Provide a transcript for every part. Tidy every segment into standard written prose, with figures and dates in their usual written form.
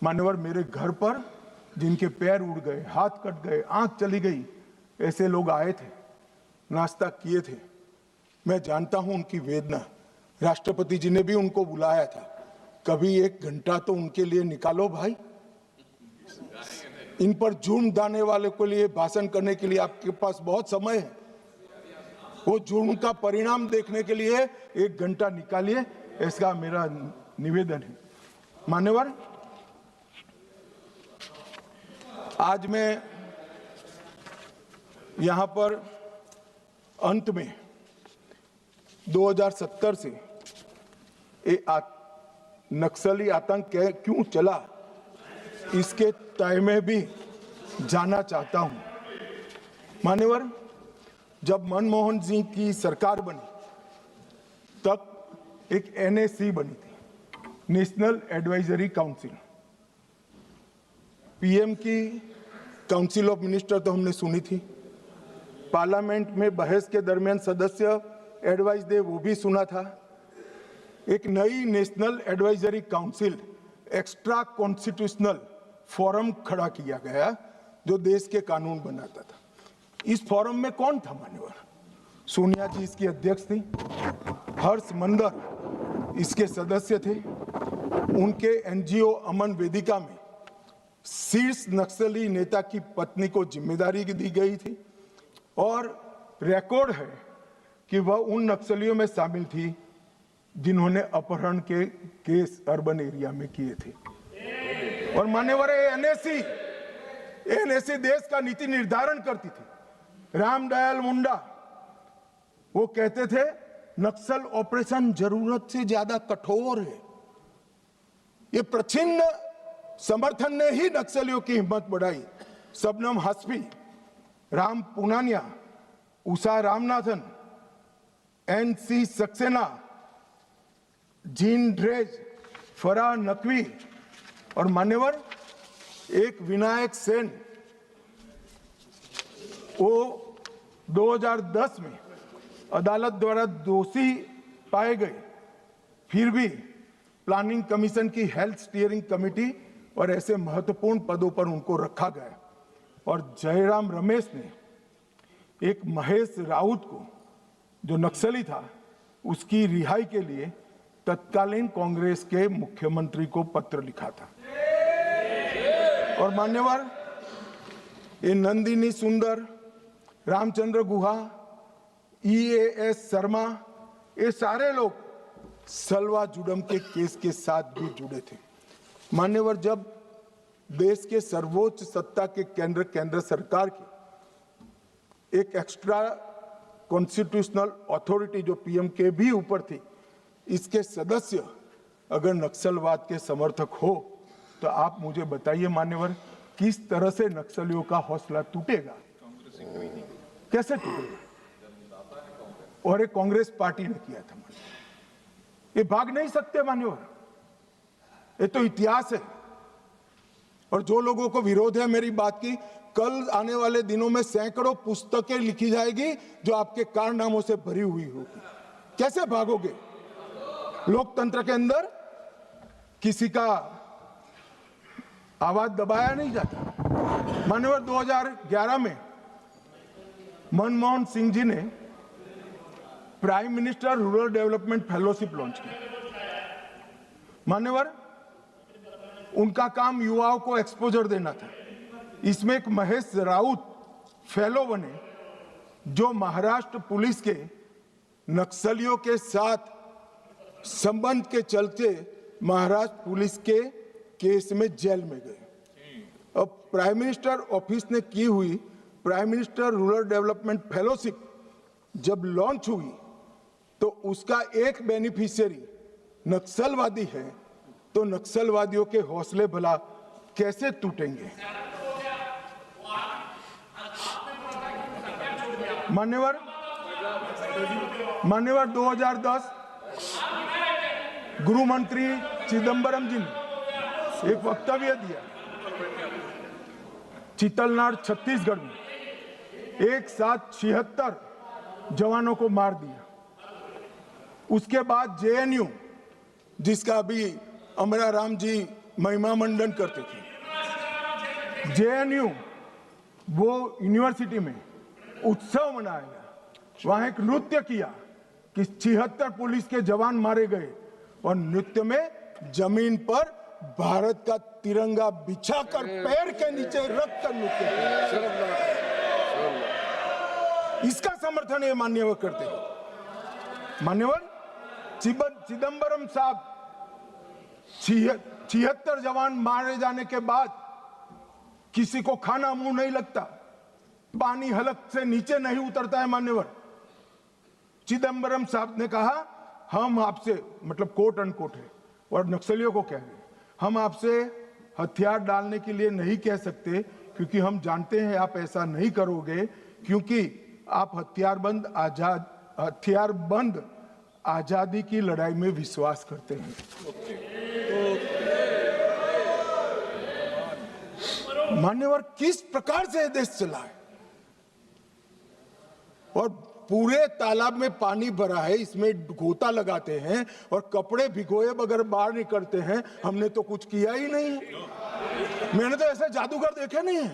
मान्यवर, मेरे घर पर जिनके पैर उड़ गए, हाथ कट गए, आंख चली गई, ऐसे लोग आए थे, नाश्ता किए थे। मैं जानता हूं उनकी वेदना। राष्ट्रपति जी ने भी उनको बुलाया था। कभी 1 घंटा तो उनके लिए निकालो भाई। इन पर जुर्म डालने वाले के लिए भाषण करने के लिए आपके पास बहुत समय है। वो जुर्म का परिणाम देखने के लिए 1 घंटा निकालिए, ऐसा मेरा निवेदन है। मान्यवर, आज मैं यहां पर अंत में 2070 से नक्सली आतंक क्यों चला, इसके तय में भी जाना चाहता हूं। मान्यवर, जब मनमोहन सिंह की सरकार बनी तब एक NSC बनी थी, नेशनल एडवाइजरी काउंसिल। PM की काउंसिल ऑफ मिनिस्टर तो हमने सुनी थी, पार्लियामेंट में बहस के दरमियान सदस्य एडवाइस दे वो भी सुना था। एक नई national advisory council, extra constitutional forum खड़ा किया गया जो देश के कानून बनाता था। इस फोरम में कौन था मान्यवर? सोनिया जी इसकी अध्यक्ष थी, हर्ष मंदर इसके सदस्य थे। उनके NGO अमन वेदिका में शीर्ष नक्सली नेता की पत्नी को जिम्मेदारी दी गई थी और रिकॉर्ड है कि वह उन नक्सलियों में शामिल थी जिन्होंने अपहरण के केस अर्बन एरिया में किए थे। और मान्यवर, NSC देश का नीति निर्धारण करती थी। रामदयाल मुंडा वो कहते थे नक्सल ऑपरेशन जरूरत से ज्यादा कठोर है। ये प्रच्छिन्न समर्थन ने ही नक्सलियों की हिम्मत बढ़ाई। Shabnam Hashmi, Ram Punania, Usha Ramanathan, NC Saxena, Jean Dreze, Farah Naqvi और मान्यवर एक विनायक सेन, वो 2010 में अदालत द्वारा दोषी पाए गए, फिर भी प्लानिंग कमीशन की हेल्थ स्टीयरिंग कमेटी और ऐसे महत्वपूर्ण पदों पर उनको रखा गया। और जयराम रमेश ने एक महेश राउत को, जो नक्सली था, उसकी रिहाई के लिए तत्कालीन कांग्रेस के मुख्यमंत्री को पत्र लिखा था। और मान्यवर, ये नंदिनी सुंदर, रामचंद्र गुहा, EAS शर्मा, ये सारे लोग सलवा जुडम के केस के साथ भी जुड़े थे। मान्यवर, जब देश के सर्वोच्च सत्ता के केंद्र सरकार की एक एक्स्ट्रा कॉन्स्टिट्यूशनल अथॉरिटी जो PM के भी ऊपर थी, इसके सदस्य अगर नक्सलवाद के समर्थक हो तो आप मुझे बताइए मान्यवर, किस तरह से नक्सलियों का हौसला टूटेगा? कैसे टूटेगा? और एक कांग्रेस पार्टी ने किया था। ये भाग नहीं सकते मान्यवर, ये तो इतिहास है। और जो लोगों को विरोध है मेरी बात की, कल आने वाले दिनों में सैकड़ों पुस्तकें लिखी जाएगी जो आपके कारनामों से भरी हुई होगी। कैसे भागोगे? लोकतंत्र के अंदर किसी का आवाज दबाया नहीं जाता। मान्यवर, 2011 में मनमोहन सिंह जी ने prime minister rural development fellowship launch की। मान्यवर, उनका काम युवाओं को एक्सपोजर देना था। इसमें एक महेश राउत फेलो बने, जो महाराष्ट्र पुलिस के नक्सलियों के साथ संबंध के चलते महाराष्ट्र पुलिस के केस में जेल में गए। अब प्राइम मिनिस्टर ऑफिस ने की हुई prime minister rural development fellowship जब लॉन्च हुई तो उसका एक बेनिफिशियरी नक्सलवादी है, तो नक्सलवादियों के हौसले भला कैसे टूटेंगे? मान्यवर, 2010 गृह मंत्री चिदम्बरम जी ने एक वक्तव्य दिया। चितलनाड़ छत्तीसगढ़ में एक साथ 76 जवानों को मार दिया। उसके बाद JNU, जिसका अभी अमरा राम जी महिमा मंडन करते थे। जेएनयू वो यूनिवर्सिटी में उत्सव मनाया गया, वहां एक नृत्य किया कि 76 पुलिस के जवान मारे गए और नृत्य में जमीन पर भारत का तिरंगा बिछाकर पैर के नीचे रख कर नृत्य किया। इसका समर्थन ये मान्यवर करते हैं। मान्यवर चिदंबरम साहब 76 जवान मारे जाने के बाद किसी को खाना मुंह नहीं लगता, पानी हलक से नीचे नहीं उतरता है। मान्यवर चिदंबरम साहब ने कहा हम आपसे, मतलब कोट अनकोट है, और नक्सलियों को कह रहे हैं, हम आपसे हथियार डालने के लिए नहीं कह सकते क्योंकि हम जानते हैं आप ऐसा नहीं करोगे, क्योंकि आप हथियारबंद आजादी की लड़ाई में विश्वास करते हैं। मान्यवर किस प्रकार से देश चला है, और पूरे तालाब में पानी भरा है, इसमें गोता लगाते हैं और कपड़े भिगोए बगैर बाहर निकलते हैं। हमने तो कुछ किया ही नहीं, मैंने तो ऐसे जादूगर देखे नहीं है।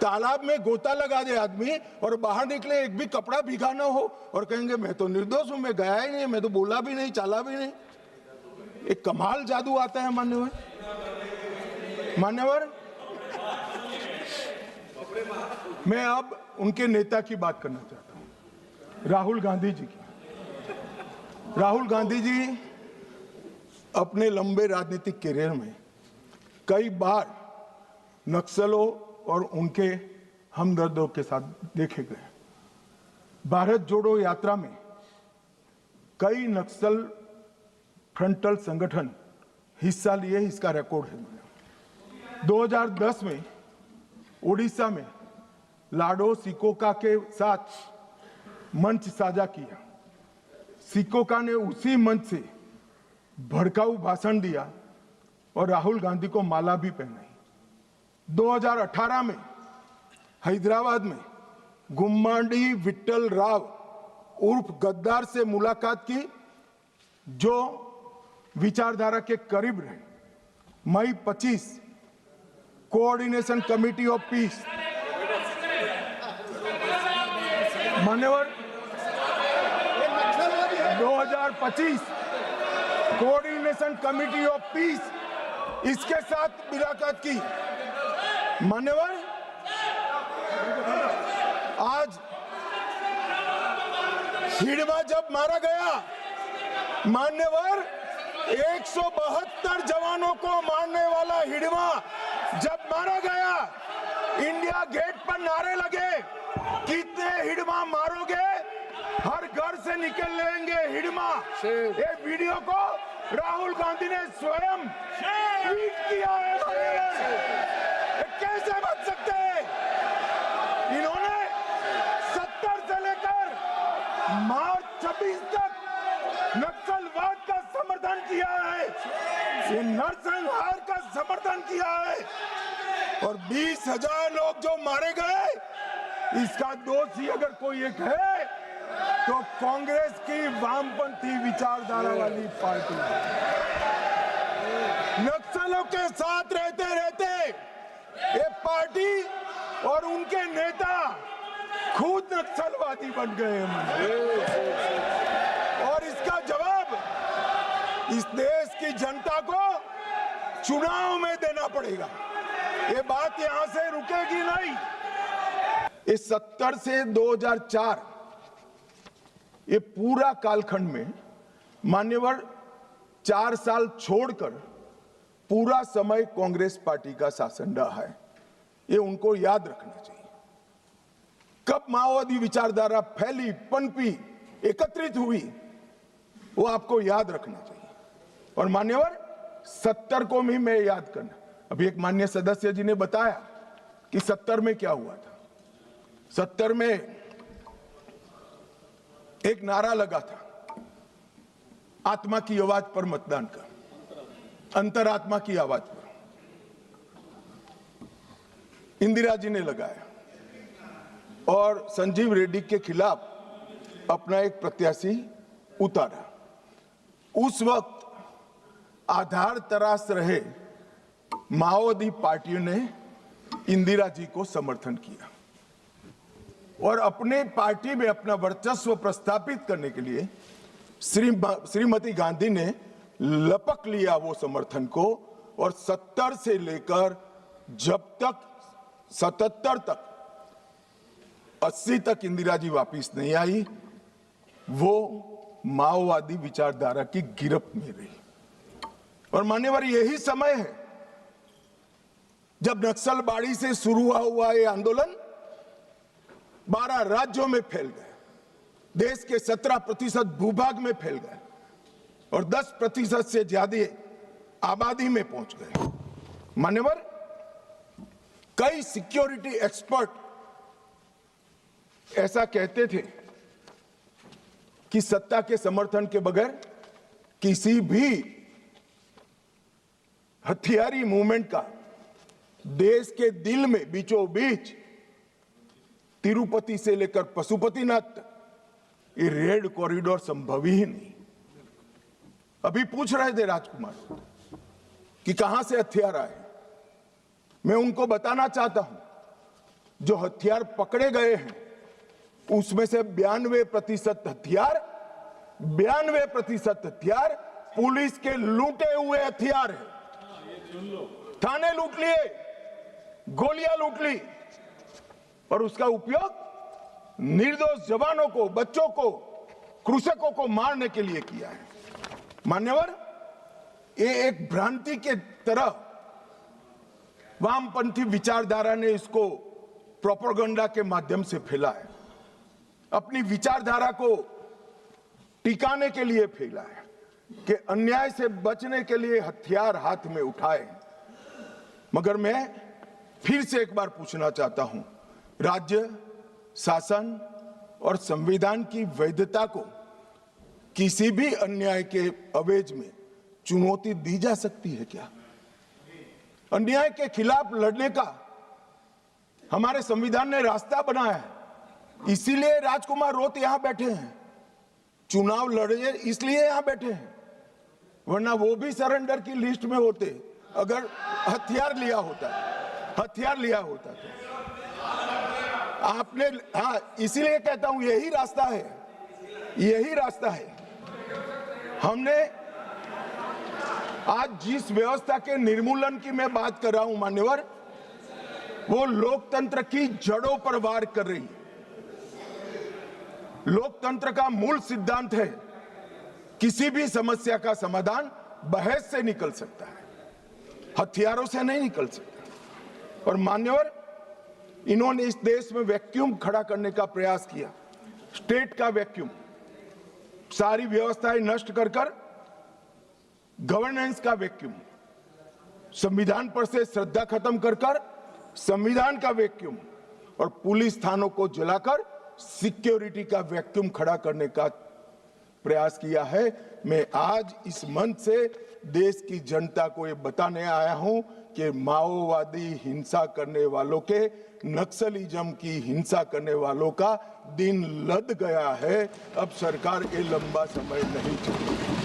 तालाब में गोता लगा दे आदमी और बाहर निकले, एक भी कपड़ा भीगा ना हो, और कहेंगे मैं तो निर्दोष हूं, मैं गया ही नहीं, मैं तो बोला भी नहीं, चाला भी नहीं। एक कमाल जादू आता है। मान्यवर मैं अब उनके नेता की बात करना चाहता हूं, राहुल गांधी जी की। राहुल गांधी जी अपने लंबे राजनीतिक करियर में कई बार नक्सलों और उनके हमदर्दों के साथ देखे गए। भारत जोड़ो यात्रा में कई नक्सल फ्रंटल संगठन हिस्सा लिए, इसका रिकॉर्ड है। 2010 में उड़ीसा में लाडो सिकोका के साथ मंच साझा किया। सिकोका ने उसी मंच से भड़काऊ भाषण दिया और राहुल गांधी को माला भी पहनाई। 2018 में हैदराबाद में गुम्माडी विट्ठल राव उर्फ गद्दार से मुलाकात की, जो विचारधारा के करीब रहे। मई 25 कोऑर्डिनेशन कमेटी ऑफ पीस, मान्यवर 2025 कोऑर्डिनेशन कमेटी ऑफ पीस, इसके साथ मुलाकात की। मान्यवर आज हिडमा जब मारा गया, मान्यवर 172 जवानों को मारने वाला हिडमा जब मारा गया, इंडिया गेट पर नारे लगे, कितने हिडमा मारोगे, हर घर से निकल लेंगे हिडमा। ये वीडियो को राहुल गांधी ने स्वयं ट्वीट किया है। कैसे बच सकते हैं? इन्होंने 70 से लेकर मार्च 26 तक नक्सलवाद का समर्थन किया है, ये नरसंहार का समर्थन किया है, और 20,000 लोग जो मारे गए, इसका दोषी अगर कोई एक है तो कांग्रेस की वामपंथी विचारधारा वाली पार्टी। नक्सलों के साथ रहते रहते ये पार्टी और उनके नेता खुद नक्सलवादी बन गए हैं, और इसका जवाब इस देश की जनता को चुनाव में देना पड़ेगा। ये बात यहां से रुकेगी नहीं। इस 70 से 2004 ये पूरा कालखंड में मान्यवर 4 साल छोड़कर पूरा समय कांग्रेस पार्टी का शासन रहा है। ये उनको याद रखना चाहिए। कब माओवादी विचारधारा फैली, पनपी, एकत्रित हुई, वो आपको याद रखना चाहिए। और मान्यवर 70 को भी मैं याद करना, अभी एक माननीय सदस्य जी ने बताया कि 70 में क्या हुआ था। 70 में एक नारा लगा था, आत्मा की आवाज पर मतदान का, अंतरात्मा की आवाज पर इंदिरा जी ने लगाया, और संजीव रेड्डी के खिलाफ अपना एक प्रत्याशी उतारा। उस वक्त आधार तराश रहे माओवादी पार्टियों ने इंदिरा जी को समर्थन किया और अपने पार्टी में अपना वर्चस्व प्रस्थापित करने के लिए श्रीमती गांधी ने लपक लिया वो समर्थन को और 70 से लेकर जब तक 77 तक 80 तक इंदिरा जी वापिस नहीं आई, वो माओवादी विचारधारा की गिरफ्त में रही। और मान्यवर, यही समय है जब नक्सलबाड़ी से शुरू हुआ ये आंदोलन 12 राज्यों में फैल गया, देश के 17% भूभाग में फैल गए और 10% से ज्यादा आबादी में पहुंच गए। मान्यवर, कई सिक्योरिटी एक्सपर्ट ऐसा कहते थे कि सत्ता के समर्थन के बगैर किसी भी हथियारी मूवमेंट का देश के दिल में बीचों बीच तिरुपति से लेकर पशुपतिनाथ तक ये रेड कॉरिडोर संभव ही नहीं। अभी पूछ रहे थे राजकुमार कि कहां से हथियार आए। मैं उनको बताना चाहता हूं, जो हथियार पकड़े गए हैं उसमें से 92% हथियार पुलिस के लूटे हुए हथियार हैं। थाने लूट लिए, गोलियां लूट ली और उसका उपयोग निर्दोष जवानों को, बच्चों को, कृषकों को मारने के लिए किया है। मान्यवर, ये एक भ्रांति के तरह वामपंथी विचारधारा ने इसको प्रोपेगेंडा के माध्यम से फैला है, अपनी विचारधारा को टिकाने के लिए फैला है कि अन्याय से बचने के लिए हथियार हाथ में उठाए। मगर मैं फिर से एक बार पूछना चाहता हूं, राज्य शासन और संविधान की वैधता को किसी भी अन्याय के अवेज में चुनौती दी जा सकती है क्या? अन्याय के खिलाफ लड़ने का हमारे संविधान ने रास्ता बनाया है, इसीलिए राजकुमार रोत यहां बैठे हैं, चुनाव लड़े इसलिए यहां बैठे हैं, वरना वो भी सरेंडर की लिस्ट में होते अगर हथियार लिया होता तो। आपने, हाँ, इसीलिए कहता हूं यही रास्ता है। हमने आज जिस व्यवस्था के निर्मूलन की मैं बात कर रहा हूं मान्यवर, वो लोकतंत्र की जड़ों पर वार कर रही है। लोकतंत्र का मूल सिद्धांत है किसी भी समस्या का समाधान बहस से निकल सकता है, हथियारों से नहीं निकल सकता। और मान्यवर, इन्होंने इस देश में वैक्यूम खड़ा करने का प्रयास किया, स्टेट का वैक्यूम, सारी व्यवस्थाएं नष्ट कर गवर्नेंस का वैक्यूम, संविधान पर से श्रद्धा खत्म कर संविधान का वैक्यूम और पुलिस थानों को जलाकर सिक्योरिटी का वैक्यूम खड़ा करने का प्रयास किया है। मैं आज इस मंच से देश की जनता को ये बताने आया हूं कि माओवादी हिंसा करने वालों के, नक्सलिज्म की हिंसा करने वालों का दिन लद गया है। अब सरकार ये लंबा समय नहीं चलेगी।